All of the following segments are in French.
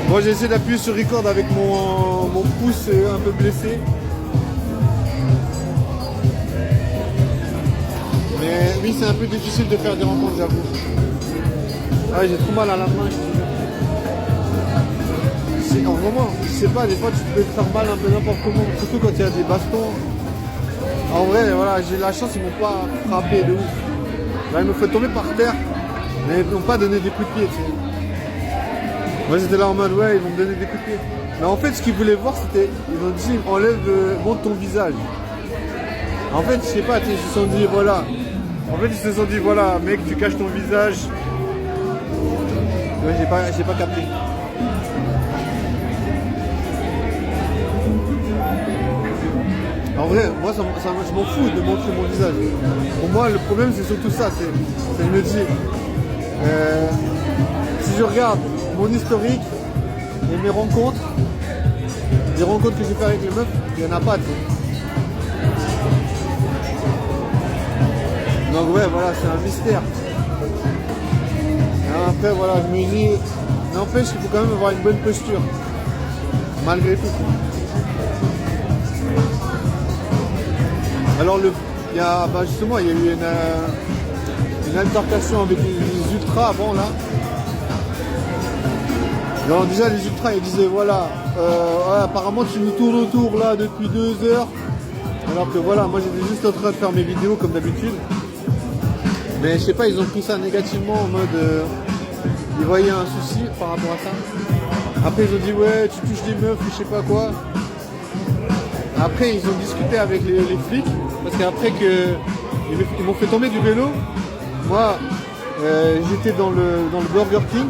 Moi j'ai essayé d'appuyer sur record avec mon pouce un peu blessé. Mais oui, c'est un peu difficile de faire des rencontres, j'avoue. Ah, j'ai trop mal à la main. En vraiment, je sais pas, des fois tu peux te faire mal un peu n'importe comment, surtout quand il y a des bastons. En vrai, voilà, j'ai la chance, ils m'ont pas frappé de ouf. Là, ils me font tomber par terre, mais ils m'ont pas donné des coups de pied, tu sais. Moi j'étais là en mode, ouais, ils vont me donner des coups de pied. Mais en fait, ce qu'ils voulaient voir, c'était, ils ont dit, enlève, monte ton visage. En fait, je sais pas, ils se sont dit, voilà. En fait, ils se sont dit, voilà, mec, tu caches ton visage. Ouais, j'ai pas capté. En vrai, moi, je m'en fous de montrer mon visage. Pour moi, le problème, c'est surtout ça. C'est je me dis, si je regarde mon historique et mes rencontres, les rencontres que j'ai fait avec les meufs, il n'y en a pas. Donc ouais, voilà, c'est un mystère. Et après, voilà, je me dis, n'empêche qu'il faut quand même avoir une bonne posture, malgré tout. Alors justement, il y a eu une altercation avec les ultras avant là. Alors déjà les ultras ils disaient voilà, ouais, apparemment tu nous tournes autour là depuis 2 heures. Alors que voilà, moi j'étais juste en train de faire mes vidéos comme d'habitude. Mais je sais pas, ils ont pris ça négativement en mode ils voyaient un souci par rapport à ça. Après ils ont dit ouais tu touches des meufs ou je sais pas quoi. Après ils ont discuté avec les flics. Parce qu'après qu'ils m'ont fait tomber du vélo, moi j'étais dans le Burger King.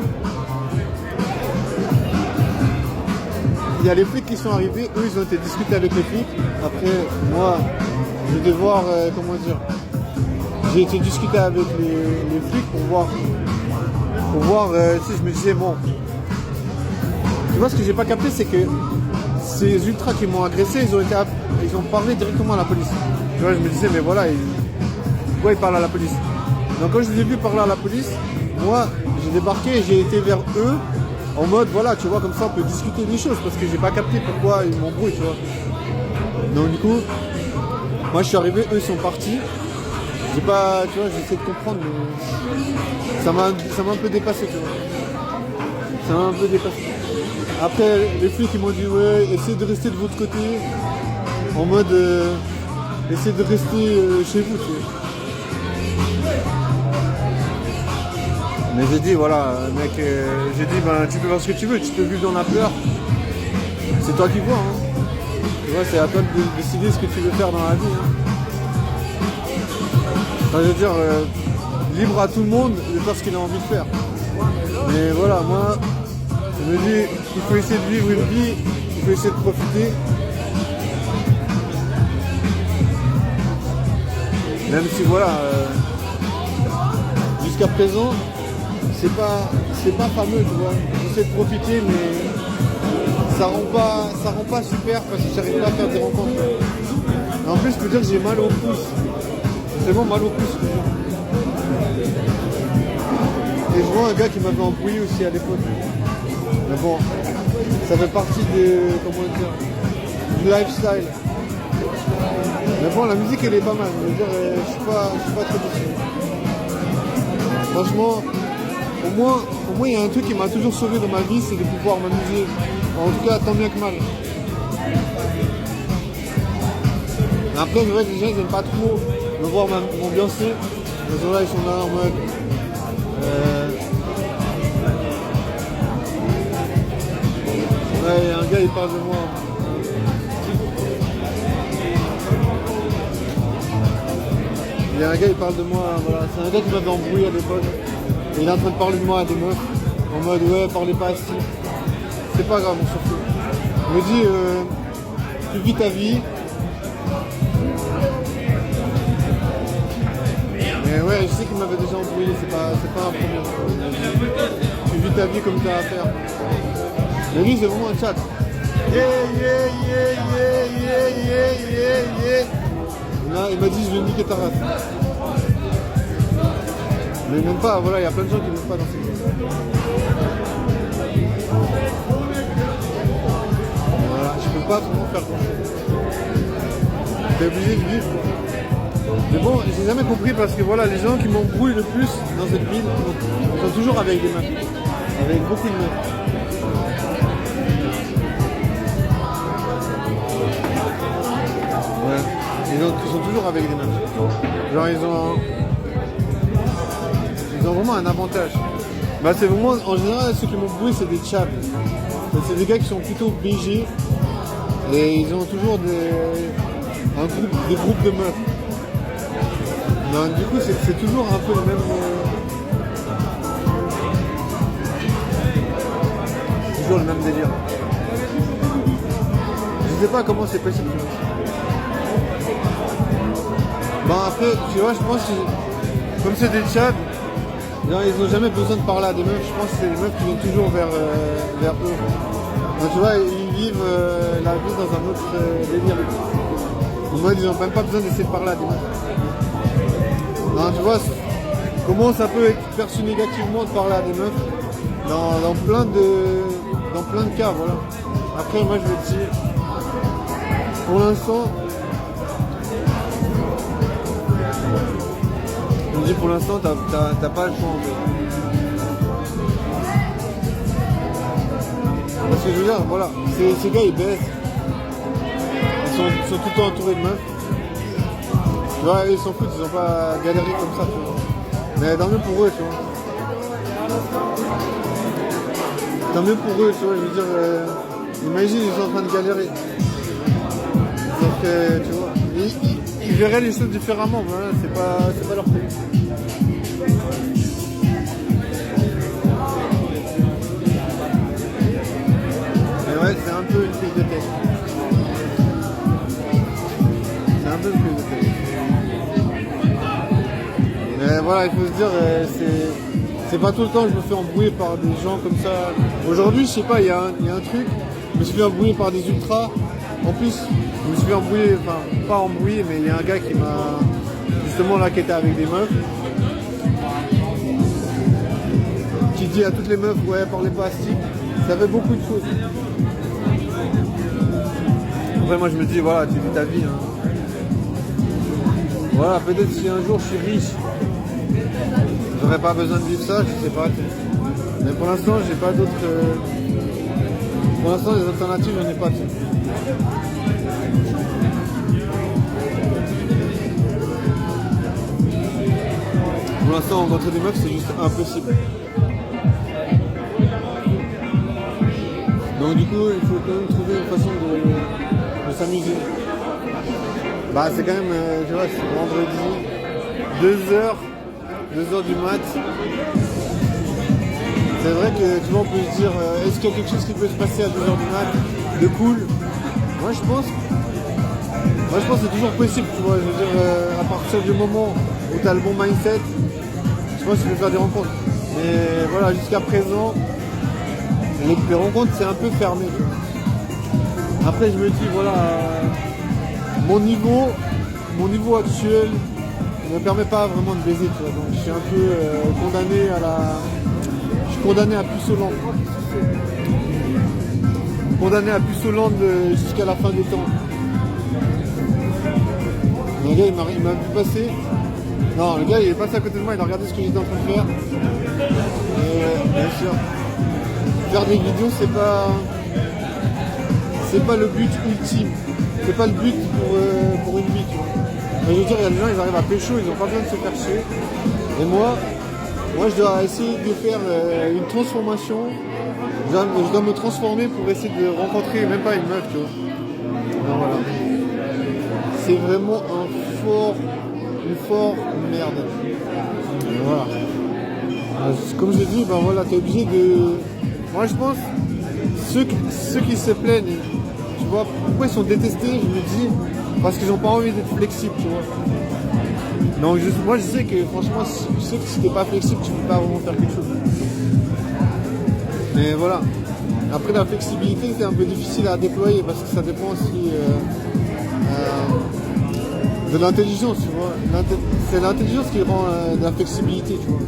Il y a les flics qui sont arrivés, eux ils ont été discutés avec les flics. Après moi je vais devoir, comment dire, j'ai été discuter avec les flics pour voir, si je me disais bon. Tu vois ce que j'ai pas capté c'est que ces ultras qui m'ont agressé, ils ont parlé directement à la police. Tu vois, je me disais, mais voilà, pourquoi ils parlent à la police? Donc quand je les ai vus parler à la police, moi, j'ai débarqué et j'ai été vers eux en mode, voilà, tu vois, comme ça on peut discuter des choses parce que j'ai pas capté pourquoi ils m'embrouillent, tu vois. Donc du coup, moi je suis arrivé, eux sont partis. J'ai pas, tu vois, j'essaie de comprendre, mais ça m'a un peu dépassé, tu vois. Ça m'a un peu dépassé. Après, les flics ils m'ont dit, ouais, essayez de rester de votre côté, en mode... essayez de rester chez vous, tu sais. Mais j'ai dit, voilà, mec, j'ai dit, ben, tu peux faire ce que tu veux, tu peux vivre dans la peur. C'est toi qui vois, hein. Tu vois, c'est à toi de décider ce que tu veux faire dans la vie, hein. Enfin, je veux dire, libre à tout le monde de faire ce qu'il a envie de faire. Mais voilà, moi, je me dis, il faut essayer de vivre une vie, il faut essayer de profiter. Même si voilà, jusqu'à présent, c'est pas fameux, tu vois. J'essaie de profiter, mais ça rend pas super parce que j'arrive pas à faire des rencontres. Et en plus, je peux dire que j'ai mal au pouce. J'ai vraiment mal au pouce. Et je vois un gars qui m'avait embrouillé aussi à l'époque. Mais bon, ça fait partie comment dire, du lifestyle. Mais bon, la musique elle est pas mal, je veux dire, je suis pas très déçu. Franchement, au moins il y a un truc qui m'a toujours sauvé dans ma vie, c'est de pouvoir m'amuser. En tout cas, tant bien que mal. Après, c'est vrai que les gens ils aiment pas trop me voir m'ambiancer. Les gens là, ils sont là en mode... Ouais, il y a un gars, il parle de moi. Il y a un gars, il parle de moi, voilà. C'est un gars qui m'avait embrouillé à l'époque. Et il est en train de parler de moi à des meufs. En mode, ouais, parlez pas assis. C'est pas grave, on s'en fout. Il me dit, tu vis ta vie. Mais ouais, je sais qu'il m'avait déjà embrouillé, c'est pas un problème. Tu vis ta vie comme tu as à faire. Mais lui, c'est vraiment un chat. Yeah, yeah, yeah, yeah, yeah, yeah, yeah, yeah. Là, il m'a dit, je vais niquer ta race. Mais même pas, voilà, il y a plein de gens qui n'aiment pas dans ces pas vraiment faire grand chose. T'es obligé de vivre. Mais bon, j'ai jamais compris parce que voilà, les gens qui m'embrouillent le plus dans cette ville sont toujours avec des meufs. Avec beaucoup de meufs. Ouais. Ils sont toujours avec des meufs. Genre ils ont vraiment un avantage. Bah c'est vraiment, en général, ceux qui m'embrouillent c'est des tchaps. C'est des gars qui sont plutôt BG et ils ont toujours des groupes de meufs. Non, du coup, c'est toujours un peu le même. Toujours le même délire. Je sais pas comment c'est possible. Bon, après, tu vois, je pense que comme c'est des Tchad, ils n'ont jamais besoin de parler à des meufs. Je pense que c'est les meufs qui viennent toujours vers eux. Donc, tu vois, ils vivent la vie dans un autre délire. En mode, ils n'ont même pas besoin d'essayer de parler à des meufs. Non, tu vois, comment ça peut être perçu négativement de parler à des meufs dans plein de cas, voilà. Après, moi, je vais te dire, pour l'instant, t'as pas le choix, en fait. Parce que je veux dire, voilà, ces gars, ils baissent. Ils sont tout le temps entourés de meufs. Tu vois, ils s'en foutent, ils n'ont pas galéré comme ça, tu vois. Mais tant mieux pour eux, tu vois. Tant mieux pour eux, tu vois, je veux dire, imagine, ils sont en train de galérer. Donc, tu vois, ils verraient les choses différemment, voilà, c'est pas leur truc. Mais ouais, c'est un peu une prise de tête. C'est un peu une prise de tête. Mais voilà, il faut se dire, c'est pas tout le temps que je me fais embrouiller par des gens comme ça. Aujourd'hui, je sais pas, il y a un truc, je me suis fait embrouiller par des ultras. En plus, je me suis fait embrouiller, enfin, pas embrouiller, mais il y a un gars qui m'a, justement là, qui était avec des meufs, qui dit à toutes les meufs, ouais, parlez pas astique. Ça fait beaucoup de choses. Après, moi, je me dis, voilà, tu vis ta vie, hein. Voilà, peut-être si un jour je suis riche, j'aurais pas besoin de vivre ça, je sais pas. Mais pour l'instant, j'ai pas d'autres. Pour l'instant, les alternatives, j'en ai pas. Pour l'instant, rencontrer des meufs, c'est juste impossible. Donc, du coup, il faut quand même trouver une façon de s'amuser. Bah, c'est quand même, tu vois, c'est vendredi, 2h du mat. C'est vrai que tu vois, on peut se dire, est-ce qu'il y a quelque chose qui peut se passer à 2h du mat de cool? Moi je pense que c'est toujours possible, tu vois. Je veux dire, à partir du moment où tu as le bon mindset, je pense que tu peux faire des rencontres. Mais voilà, jusqu'à présent, les rencontres c'est un peu fermé, tu vois. Après je me dis, voilà, mon niveau actuel ne me permet pas vraiment de baiser, tu vois. Donc je suis un peu condamné à puce au lent. Condamné à puce au lent jusqu'à la fin des temps. Le gars il m'a vu passer. Non, le gars il est passé à côté de moi, il a regardé ce que j'étais en train de faire. Et bien sûr, faire des vidéos c'est pas le but ultime. C'est pas le but pour une vie, tu vois. Mais je veux dire, il y a des gens, ils arrivent à pécho, ils n'ont pas besoin de se faire chier. Et moi, je dois essayer de faire une transformation. Je dois me transformer pour essayer de rencontrer même pas une meuf, tu vois. Donc voilà. C'est vraiment une forte merde. Et voilà. Comme je l'ai dit, ben voilà, t'es obligé de. Moi je pense, ceux qui se plaignent, tu vois, pourquoi ils sont détestés, je me dis, parce qu'ils n'ont pas envie d'être flexibles, tu vois. Donc moi je sais que franchement, je sais que si t'es pas flexible, tu peux pas vraiment faire quelque chose. Mais voilà. Après la flexibilité c'est un peu difficile à déployer parce que ça dépend aussi de l'intelligence, tu vois. C'est l'intelligence qui rend la flexibilité, tu vois.